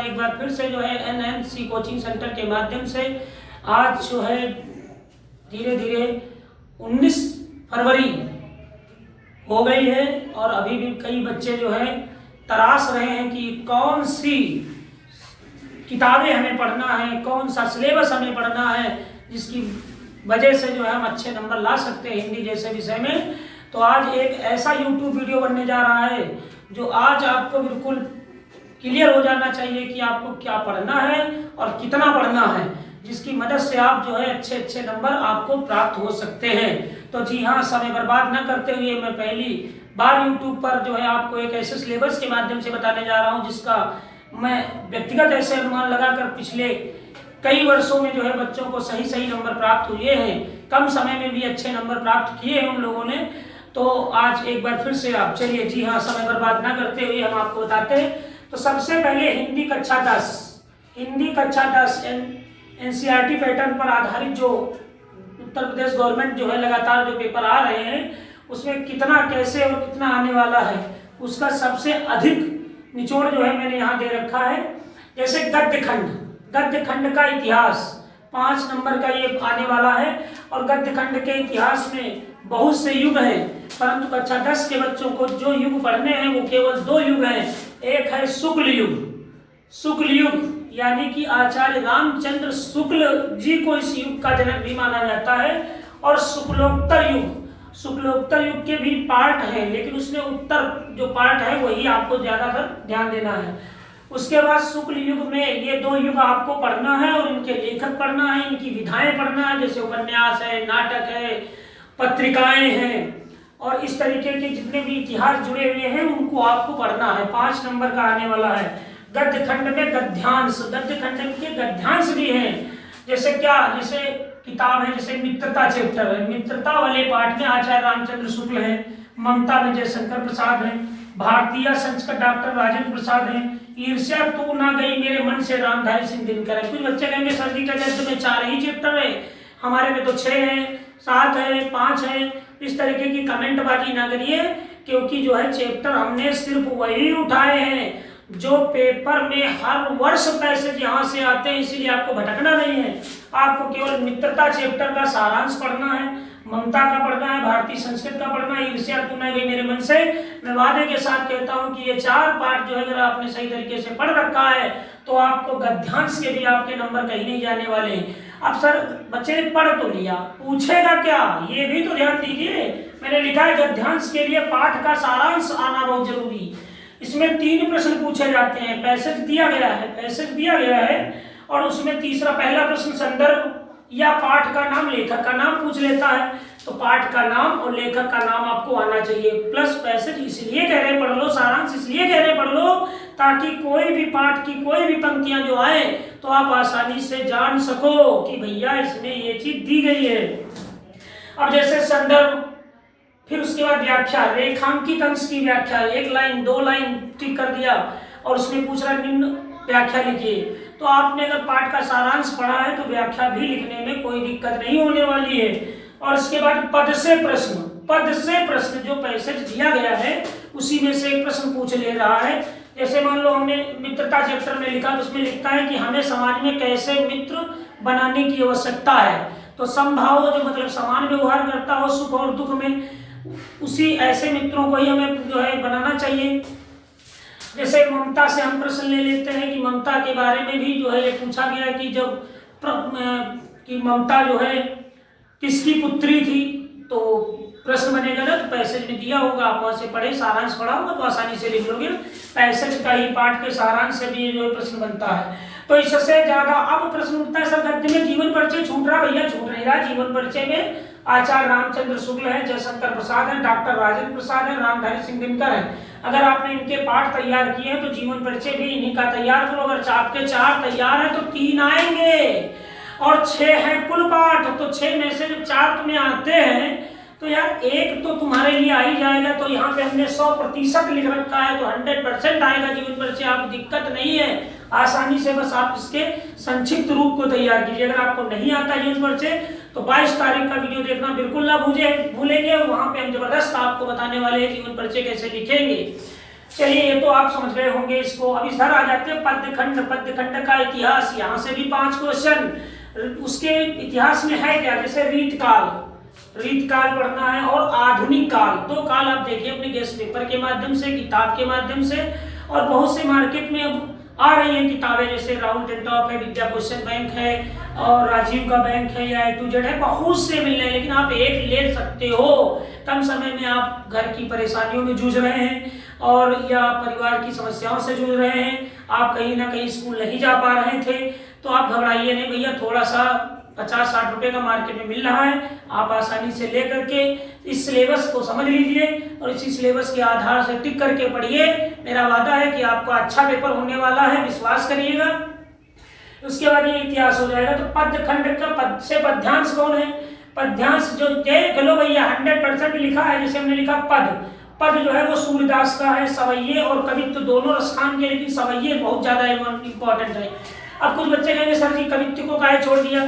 आज एक बार फिर से जो है NNC कोचिंग सेंटर के माध्यम से आज जो है धीरे धीरे 19 फरवरी हो गई है और अभी भी कई बच्चे जो है तराश रहे हैं कि कौन सी किताबें हमें पढ़ना है, कौन सा सिलेबस हमें पढ़ना है जिसकी वजह से जो है हम अच्छे नंबर ला सकते हैं हिंदी जैसे विषय में। तो आज एक ऐसा YouTube वीडियो बनने जा रहा है जो आज आपको बिल्कुल क्लियर हो जाना चाहिए कि आपको क्या पढ़ना है और कितना पढ़ना है, जिसकी मदद से आप जो है अच्छे अच्छे नंबर आपको प्राप्त हो सकते हैं। तो जी हाँ, समय बर्बाद न करते हुए मैं पहली बार YouTube पर जो है आपको एक ऐसे सिलेबस के माध्यम से बताने जा रहा हूँ जिसका मैं व्यक्तिगत ऐसे अनुमान लगाकर पिछले कई वर्षों में जो है बच्चों को सही सही नंबर प्राप्त हुए हैं, कम समय में भी अच्छे नंबर प्राप्त किए हैं उन लोगों ने। तो आज एक बार फिर से आप चलिए, जी हाँ, समय बर्बाद ना करते हुए हम आपको बताते हैं। तो सबसे पहले हिंदी कक्षा 10 NCERT पैटर्न पर आधारित जो उत्तर प्रदेश गवर्नमेंट जो है लगातार जो पेपर आ रहे हैं उसमें कितना कैसे और कितना आने वाला है उसका सबसे अधिक निचोड़ जो है मैंने यहाँ दे रखा है। जैसे गद्य खंड का इतिहास 5 नंबर का ये आने वाला है और गद्य खंड के इतिहास में बहुत से युग हैं, परंतु कक्षा 10 के बच्चों को जो युग पढ़ने हैं वो केवल 2 युग हैं। एक है शुक्ल युग यानी कि आचार्य रामचंद्र शुक्ल जी को इस युग का जनक भी माना जाता है, और शुक्लोत्तर युग के भी पार्ट हैं, लेकिन उसमें उत्तर जो पार्ट है वही आपको ज्यादातर ध्यान देना है। उसके बाद शुक्ल युग में ये 2 युग आपको पढ़ना है और इनके लेखक पढ़ना है, इनकी विधाएं पढ़ना है, जैसे उपन्यास है, नाटक है, पत्रिकाएं हैं और इस तरीके के जितने भी इतिहास जुड़े हुए हैं उनको आपको पढ़ना है। 5 नंबर का आने वाला है। गद्य खंड में गद्य खंड के गद्यांश भी हैं। जैसे किताब है, जैसे मित्रता चैप्टर है, मित्रता वाले पाठ में आचार्य रामचंद्र शुक्ल है, ममता में जयशंकर प्रसाद है, भारतीय संस्कृत डॉक्टर राजेंद्र प्रसाद है, ईर्ष्या तू ना गई मेरे मन से रामधारी सिंह दिनकर है। कुछ बच्चे कहेंगे सर जी का गद्य में 4 ही चैप्टर है, हमारे में तो 6 है, 7 है, 5 है। इस तरीके की कमेंटबाजी ना करिए, क्योंकि जो है चैप्टर हमने सिर्फ वही उठाए हैं जो पेपर में हर वर्ष पैसेज यहाँ से आते हैं, इसीलिए आपको भटकना नहीं है। आपको केवल मित्रता चैप्टर का सारांश पढ़ना है, ममता का पढ़ना है, भारतीय संस्कृत का पढ़ना है, ईर्ष्या तू न गई मेरे मन से। मैं वादे के साथ कहता हूँ कि ये 4 पाठ जो है अगर आपने सही तरीके से पढ़ रखा है तो आपको गद्यांश के भी आपके नंबर कहीं नहीं जाने वाले हैं। अब सर बच्चे ने पढ़ तो लिया, पूछेगा क्या, ये भी तो ध्यान दीजिए। मैंने लिखा है गद्यांश के लिए पाठ का सारांश आना बहुत जरूरी। इसमें 3 प्रश्न पूछे जाते हैं, पैसेज दिया गया है और उसमें पहला प्रश्न संदर्भ या पाठ का नाम, लेखक का नाम पूछ लेता है। तो पाठ का नाम और लेखक का नाम आपको आना चाहिए, प्लस पैसेज इसलिए कह रहे पढ़ लो, सारांश इसलिए कह रहे पढ़ लो ताकि कोई भी पाठ की कोई भी पंक्तियां जो आए तो आप आसानी से जान सको कि भैया इसमें ये चीज दी गई है। अब जैसे संदर्भ, फिर उसके बाद व्याख्या, रेखांकित अंश की व्याख्या, 1 लाइन 2 लाइन टिक कर दिया और उसमें पूछ रहा निम्न व्याख्या लिखिए। तो आपने अगर पाठ का सारांश पढ़ा है तो व्याख्या भी लिखने में कोई दिक्कत नहीं होने वाली है। और इसके बाद पद से प्रश्न जो पैसेज दिया गया है उसी में से एक प्रश्न पूछ ले रहा है। जैसे मान लो हमने मित्रता चैप्टर में लिखा तो उसमें लिखता है कि हमें समाज में कैसे मित्र बनाने की आवश्यकता है। तो समभाव जो मतलब समान व्यवहार करता हो सुख और दुख में, उसी ऐसे मित्रों को ही हमें जो है बनाना चाहिए। जैसे ममता से हम प्रश्न ले लेते हैं कि ममता के बारे में भी जो है ये पूछा गया कि जब कि ममता जो है किसकी पुत्री थी, तो प्रश्न बनेगा ना, तो पैसेज में दिया होगा, आप वहां से पढ़े, सारांश पढ़ा होगा तो आसानी से लिख लोगे। पैसेज का ही पाठ के सारांश से भी जो प्रश्न बनता है। तो इससे ज्यादा अब प्रश्न उठता है सर गद्य में जीवन परिचय छूट रहा, भैया छूट नहीं रहा। जीवन परिचय में आचार्य रामचंद्र शुक्ल है, जयशंकर प्रसाद है, डॉक्टर राजेंद्र प्रसाद है, रामधारी सिंह दिनकर है। अगर आपने इनके पाठ तैयार किए हैं तो जीवन परिचय भी इन्हीं का तैयार करो। अगर आपके 4 तैयार है तो 3 आएंगे और 6 है कुल पाठ, तो 6 में से जब 4 तुम्हें आते हैं तो यार 1 तो तुम्हारे लिए आ ही जाएगा। तो यहाँ पे हमने 100% लिख रखा है तो 100% आएगा जीवन परिचय, आपको दिक्कत नहीं है। आसानी से बस आप इसके संक्षिप्त रूप को तैयार कीजिए। अगर आपको नहीं आता जीवन परिचय तो 22 तारीख का वीडियो देखना बिल्कुल ना भूलेंगे। वहां पे हम जबरदस्त आपको बताने वाले हैं जीवन परिचय कैसे लिखेंगे। चलिए ये तो आप समझ गए होंगे इसको। अब इधर आ जाते हैं पद्यखंड। पद्यखंड का इतिहास, यहाँ से भी 5 क्वेश्चन। उसके इतिहास में है क्या, जैसे रीतकाल, रीतकाल पढ़ना है, और आधुनिक काल। 2 काल आप देखिए अपने गेस्ट पेपर के माध्यम से, किताब के माध्यम से, और बहुत से मार्केट में अब आ रही हैं किताबें, जैसे राहुल टेंटॉप है, विद्या क्वेश्चन बैंक है, और राजीव का बैंक है, या A to Z है, बहुत से मिल रहे हैं। लेकिन आप एक ले सकते हो, कम समय में आप घर की परेशानियों में जूझ रहे हैं और या परिवार की समस्याओं से जूझ रहे हैं, आप कहीं ना कहीं स्कूल नहीं जा पा रहे थे, तो आप घबराइए नहीं भैया। थोड़ा सा 50-60 रुपए का मार्केट में मिल रहा है, आप आसानी से ले करके इस सिलेबस को समझ लीजिए और इसी सिलेबस के आधार से टिक करके पढ़िए। मेरा वादा है कि आपका अच्छा पेपर होने वाला है, विश्वास करिएगा। उसके बाद ये इतिहास हो जाएगा। तो पद्यखंड का पद से पद्यांश कौन है, पद्यांश जो देख लो भैया 100% लिखा है, जैसे हमने लिखा पद, पद जो है वो सूर्यदास का है। सवैये और कवित्व दोनों रसखान के, लेकिन सवैये बहुत ज्यादा इंपॉर्टेंट है। अब कुछ बच्चे कहेंगे सर जी कवित्व को काहे छोड़ दिया।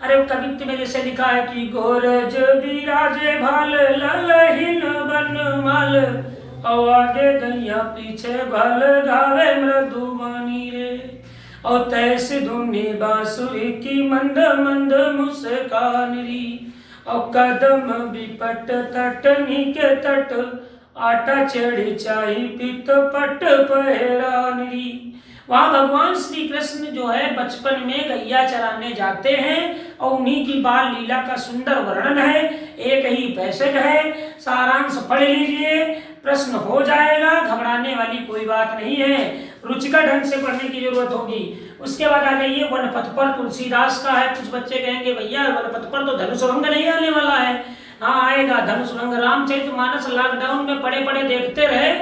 अरे कवित्व में जैसे लिखा है कि गोरज बिराजे भाल ललहीन बनमाल, और आगे गैया पीछे भल गावे मृदुवानी रे, और तैसे धुनी बांसुरी की मंद मंद मुस्कान री, और कदम विपट तटनी के तट, आटा चढ़ी चाही पित पट पहरान री। वहाँ भगवान श्री कृष्ण जो है बचपन में गैया चराने जाते हैं और उन्हीं की बाल लीला का सुंदर वर्णन है। एक ही पैसेज है, सारांश पढ़ लीजिए, प्रश्न हो जाएगा, घबराने वाली कोई बात नहीं है, रुचिकर ढंग से पढ़ने की जरूरत होगी। उसके बाद आ जाइए वनपथ पर, तुलसीदास का है। कुछ बच्चे कहेंगे भैया वनपथ पर तो धनुषभंग नहीं आने वाला है। हाँ आएगा धनुषभंग, रामचरितमानस लॉकडाउन में पढ़े पढ़े देखते रहे।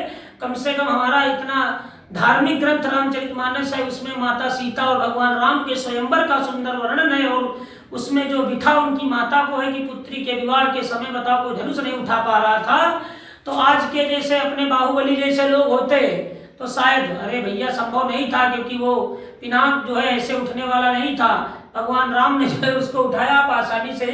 कम से कम हमारा इतना धार्मिक ग्रंथ रामचरितमानस है, उसमें माता सीता और भगवान राम के स्वयंवर का सुंदर वर्णन है, और उसमें जो बिठा उनकी माता को है कि पुत्री के विवाह के समय बताओ कोई धनुष नहीं उठा पा रहा था। तो आज के जैसे अपने बाहुबली जैसे लोग होते तो शायद अरे भैया संभव नहीं था, क्योंकि वो पिनाक जो है ऐसे उठने वाला नहीं था। भगवान राम ने जो है उसको उठाया आप आसानी से,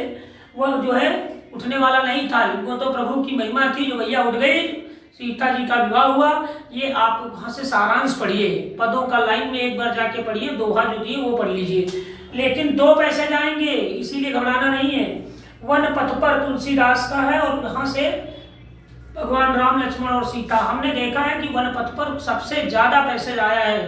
वो जो है उठने वाला नहीं था। वो तो प्रभु की महिमा थी जो भैया उठ गई, सीता जी का विवाह हुआ। ये आप वहां से सारांश पढ़िए, पदों का लाइन में एक बार जाके पढ़िए, दोहा जो दिए वो पढ़ लीजिए। लेकिन 2 पैसे जाएंगे, इसीलिए घबराना नहीं है। वन पथ पर तुलसीदास का है, और यहाँ से भगवान राम लक्ष्मण और सीता। हमने देखा है कि वन पथ पर सबसे ज्यादा पैसे आया है,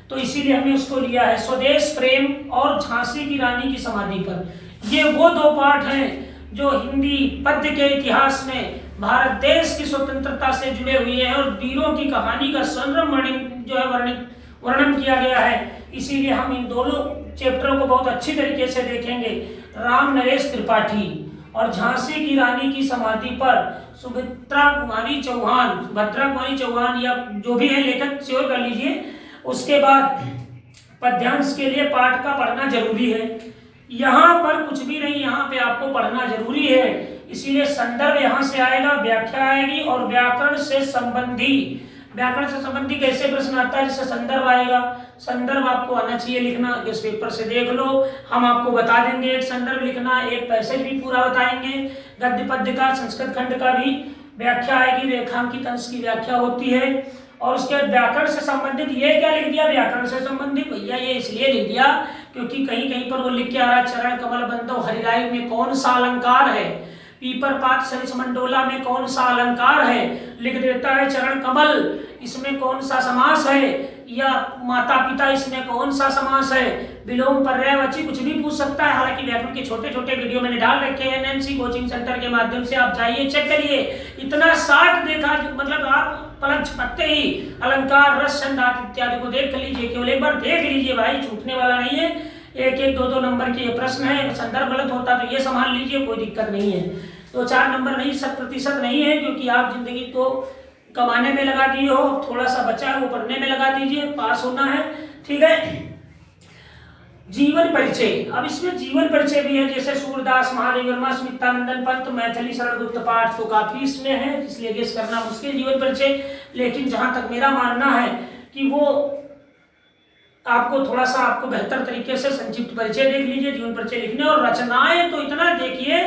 तो इसीलिए हमने उसको लिया है। स्वदेश प्रेम और झांसी की रानी की समाधि पर, ये वो 2 पाठ हैं जो हिंदी पद्य के इतिहास में भारत देश की स्वतंत्रता से जुड़े हुए हैं, और वीरों की कहानी का संग्रम जो है वर्णन किया गया है। इसीलिए हम इन दोनों चैप्टरों को बहुत अच्छी तरीके से देखेंगे। राम नरेश त्रिपाठी और झांसी की रानी की समाधि पर सुभद्रा कुमारी चौहान, भद्रा कुमारी चौहान या जो भी है लेखक श्योर कर लीजिए। उसके बाद पद्यांश के लिए पाठ का पढ़ना जरूरी है। यहाँ पर कुछ भी नहीं, यहाँ पे आपको पढ़ना जरूरी है, इसीलिए संदर्भ यहाँ से आएगा, व्याख्या आएगी, और व्याकरण से संबंधी, व्याकरण से संबंधी कैसे प्रश्न आता है, जिससे संदर्भ आएगा। संदर्भ आपको आना चाहिए लिखना, इस पेपर से देख लो, हम आपको बता देंगे एक संदर्भ लिखना, एक पैसेज भी पूरा बताएंगे। गद्य पद्य का, संस्कृत खंड का भी व्याख्या आएगी, रेखांकित अंश की व्याख्या होती है। और उसके व्याकरण से संबंधित ये क्या लिख दिया, व्याकरण से संबंधित भैया ये इसलिए लिख दिया क्योंकि कहीं कहीं पर वो लिख के आ रहा है चरण कमल बंदो हरिराई में कौन सा अलंकार है, पीपर पात सरिस मंडोला में कौन सा अलंकार है, लिख देता है चरण कमल इसमें कौन सा समास है, या माता पिता इसमें कौन सा समास है, विलोम पर्यायवाची कुछ भी पूछ सकता है। हालांकि व्याकरण के छोटे छोटे वीडियो मैंने डाल रखे हैं एनएमसी कोचिंग सेंटर के माध्यम से, आप जाइए चेक करिए। इतना 60 देखा, मतलब आप पलक झपकते ही अलंकार रस छंद इत्यादि को देख लीजिए, केवल एक बार देख लीजिए भाई, छूटने वाला नहीं है। एक एक 2-2 नंबर के प्रश्न है, संदर्भ गलत होता तो ये संभाल लीजिए, कोई दिक्कत नहीं है। 2-4 नंबर नहीं, 100% नहीं है, क्योंकि आप जिंदगी को कमाने में लगा दिए हो, थोड़ा सा बचा है वो पढ़ने में लगा दीजिए, पास होना है, ठीक है। जीवन परिचय, अब इसमें जीवन परिचय भी है, जैसे सूरदास, महादेव वर्मा, स्मितानंदन पंत, मैथिली शरण गुप्त पाठ तो काफी इसमें है, इसलिए गेस करना मुश्किल जीवन परिचय। लेकिन जहां तक मेरा मानना है कि वो आपको थोड़ा सा आपको बेहतर तरीके से संक्षिप्त परिचय देख लीजिए, जीवन परिचय लिखने। और रचनाएं तो इतना देखिए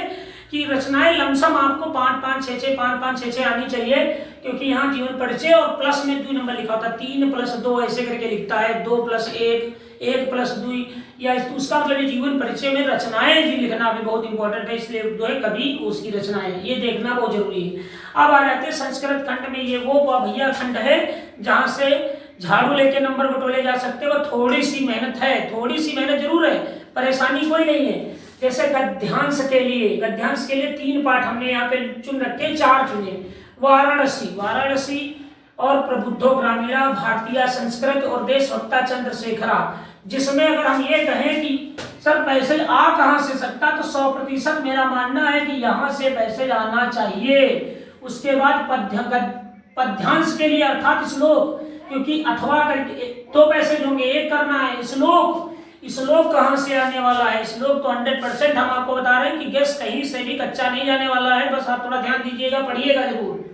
कि रचनाएं लमसम आपको 5-5, 6-6, 5-5, 6-6 आनी चाहिए, क्योंकि यहाँ जीवन परिचय और प्लस में 2 नंबर लिखा होता है, 3+2 ऐसे करके लिखता है, 2+1, 1+2, या उसका मतलब जीवन परिचय में रचनाएं जी लिखना भी बहुत इंपॉर्टेंट है, इसलिए जो है कभी उसकी रचनाएं ये देखना बहुत जरूरी है। अब आ जाते हैं संस्कृत खंड में, ये वो भैया खंड है जहाँ से झाड़ू लेके नंबर बटोले जा सकते हैं। वो थोड़ी सी मेहनत है, थोड़ी सी मेहनत जरूर है, परेशानी कोई नहीं है। जैसे गद्यांश के लिए 3 पाठ हमने यहाँ पे चुन रखे, 4 चुने। वाराणसी और प्रबुद्धो ग्रामीणा, भारतीय संस्कृत और देशभक्ता चंद्रशेखरा, जिसमें अगर हम ये कहें कि सर पैसे आ कहाँ से सकता, तो 100% मेरा मानना है कि यहाँ से पैसे आना चाहिए। उसके बाद पद्यांश के लिए अर्थात श्लोक, क्योंकि अथवा करके 2 पैसे होंगे, एक करना है। श्लोक कहाँ से आने वाला है? श्लोक तो 100% हम आपको बता रहे हैं कि गेस कहीं से भी कच्चा नहीं जाने वाला है, बस आप थोड़ा ध्यान दीजिएगा, पढ़िएगा जरूर।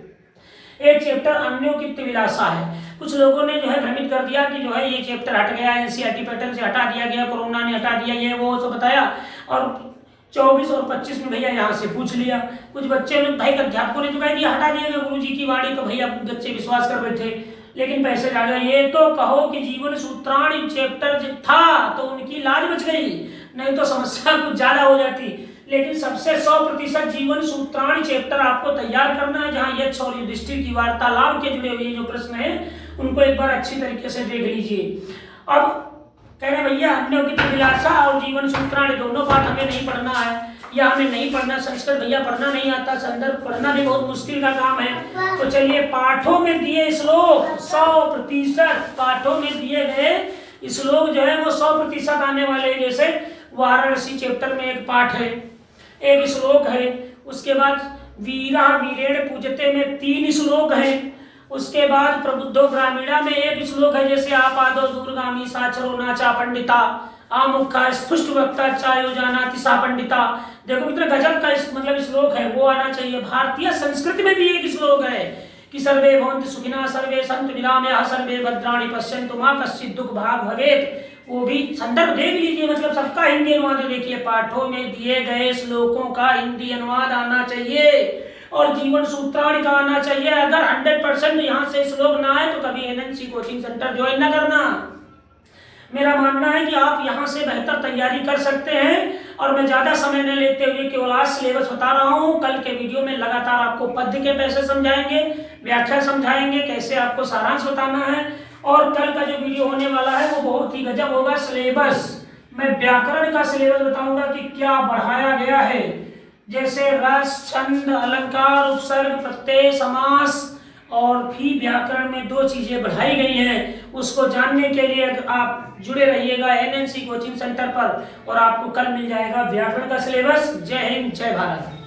एक चैप्टर अन्यों की विलासा है। कुछ लोगों ने जो है भ्रमित कर दिया कि जो है ये चैप्टर हट गया, एनसीईआरटी पैटर्न से हटा दिया गया, कोरोना ने हटा दिया, ये वो सब बताया, और 24 और 25 में भैया यहाँ से पूछ लिया। कुछ बच्चे ने भाई अध्यापकों ने तो कह दिया हटा दिया गुरु जी की वाणी, तो भैया बच्चे विश्वास कर बैठे, लेकिन पैसे जा गए। ये तो कहो कि जीवन सूत्राणी चैप्टर था तो उनकी लाज बच गई, नहीं तो समस्या कुछ ज्यादा हो जाती। लेकिन सबसे 100% जीवन सूत्राणी चैप्टर आपको तैयार करना है, जहाँ यक्ष और युधिष्ठिर की वार्तालाप के जुड़े हुए जो प्रश्न है उनको एक बार अच्छी तरीके से देख लीजिए। अब कह रहे भैया अन्यों की विलासा और जीवन सूत्राणी दोनों पाठ हमें नहीं पढ़ना है, या हमें नहीं पढ़ना, संस्कृत भैया पढ़ना नहीं आता, संदर्भ पढ़ना भी बहुत मुश्किल का काम है। तो चलिए पाठों में दिए श्लोक 100% पाठों में दिए गए श्लोक जो है वो 100% आने वाले। जैसे वाराणसी चैप्टर में एक पाठ है, एक श्लोक है। उसके बाद वीरा वीरेण पूजते में 3 श्लोक है। उसके बाद प्रबुद्धो ग्रामीणा में एक श्लोक है, जैसे आपादो दूरगामी साचरो नाचा पंडिता, आमुखा स्पष्ट वक्ता चायो जानाति सा पंडिता। देखो कितना गजब का मतलब श्लोक है, वो आना चाहिए। भारतीय संस्कृति में भी एक श्लोक है कि सर्वे भवन्तु सुखिनः सर्वे सन्तु निरामयाः सर्वे भद्राणि पश्यन्तु मा कश्चित् दुःख भाग् भवेत्। वो भी संदर्भ देख लीजिए, मतलब सबका हिंदी अनुवाद देखिए। पाठों में दिए गए श्लोकों का हिंदी अनुवाद आना चाहिए और जीवन सूत्राणी का आना चाहिए। अगर 100% यहाँ से श्लोक ना आए तो कभी एनएनसी कोचिंग सेंटर ज्वाइन ना करना। मेरा मानना है कि आप यहाँ से बेहतर तैयारी कर सकते हैं, और मैं ज्यादा समय न लेते हुए केवल आज सिलेबस बता रहा हूँ। कल के वीडियो में लगातार आपको पद्य के पैसे समझाएंगे, व्याख्या समझाएंगे, कैसे आपको सारांश बताना है, और कल का जो वीडियो होने वाला है वो बहुत ही गजब होगा। सिलेबस मैं व्याकरण का सिलेबस बताऊंगा कि क्या बढ़ाया गया है, जैसे रस, छंद, अलंकार, उपसर्ग, प्रत्यय, समास और भी व्याकरण में 2 चीजें बढ़ाई गई हैं। उसको जानने के लिए आप जुड़े रहिएगा एनएनसी कोचिंग सेंटर पर, और आपको कल मिल जाएगा व्याकरण का सिलेबस। जय हिंद, जय भारत।